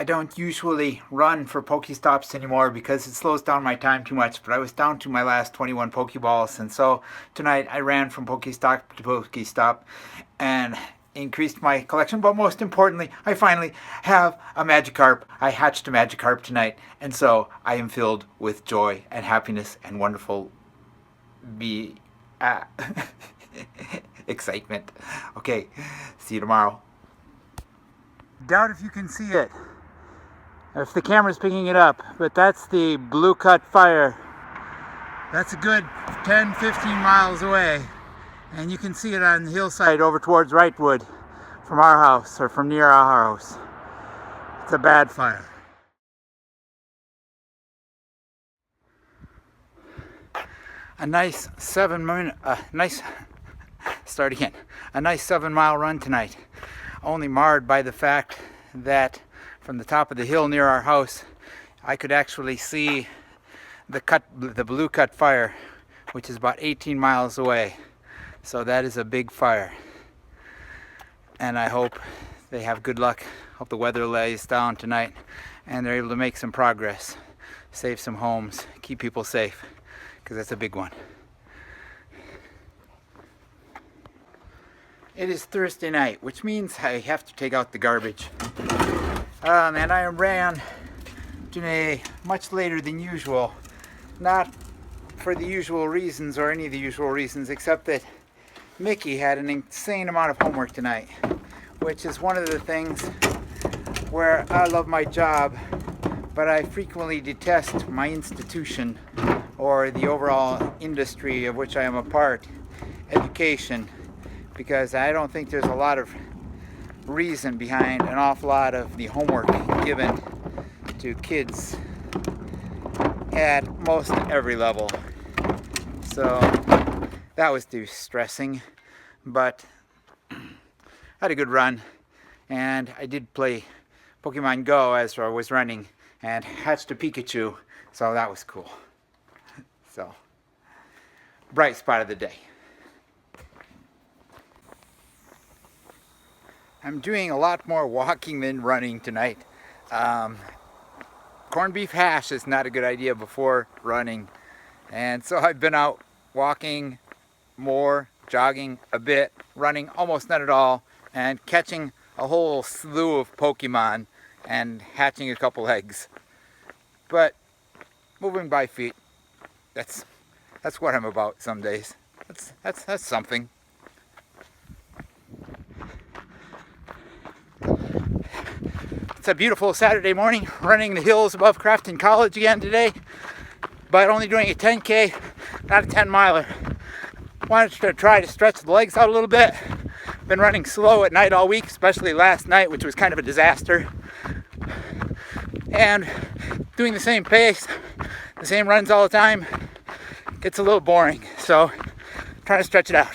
I don't usually run for Pokestops anymore because it slows down my time too much, but I was down to my last 21 Pokeballs, and so tonight I ran from Pokestop to Pokestop and increased my collection, but most importantly, I finally have a Magikarp. I hatched a Magikarp tonight, and so I am filled with joy and happiness and wonderful be excitement. Okay, see you tomorrow. Doubt if you can see it, if the camera's picking it up, but that's the Blue Cut Fire. That's a good 10-15 miles away, and you can see it on the hillside over towards Wrightwood from our house, or from near our house. It's a bad fire. A nice 7-mile run tonight, only marred by the fact that from the top of the hill near our house I could actually see the Blue Cut Fire, which is about 18 miles away. So that is a big fire, and I hope they have good luck. Hope the weather lays down tonight and they're able to make some progress, save some homes, keep people safe, because that's a big one. It is Thursday night, which means I have to take out the garbage. And I ran today much later than usual. Not for the usual reasons, or any of the usual reasons, except that Mickey had an insane amount of homework tonight, which is one of the things where I love my job, but I frequently detest my institution, or the overall industry of which I am a part, education, because I don't think there's a lot of reason behind an awful lot of the homework given to kids at most every level. So that was distressing, but I had a good run, and I did play Pokemon Go as I was running and hatched a Pikachu, so that was cool. So, bright spot of the day. I'm doing a lot more walking than running tonight. Corned beef hash is not a good idea before running, and so I've been out walking more, jogging a bit, running almost not at all, and catching a whole slew of Pokemon and hatching a couple eggs. But moving by feet, that's what I'm about some days. That's something. It's a beautiful Saturday morning, running the hills above Crafton College again today, but only doing a 10K, not a 10-miler. Wanted to try to stretch the legs out a little bit. Been running slow at night all week, especially last night, which was kind of a disaster. And doing the same pace, the same runs all the time, gets a little boring. So, trying to stretch it out.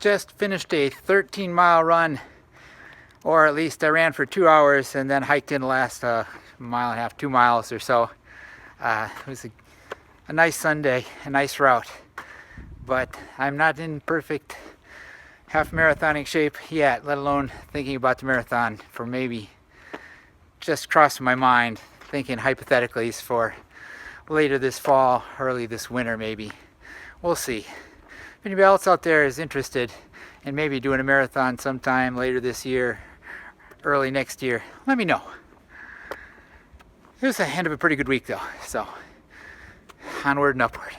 Just finished a 13-mile run, or at least I ran for 2 hours and then hiked in the last mile and a half, 2 miles or so. It was a nice Sunday, a nice route, but I'm not in perfect half marathoning shape yet, let alone thinking about the marathon. For maybe just crossing my mind, thinking hypothetically for later this fall, early this winter maybe. We'll see. If anybody else out there is interested in maybe doing a marathon sometime later this year, early next year, let me know. It was the end of a pretty good week though, so onward and upward.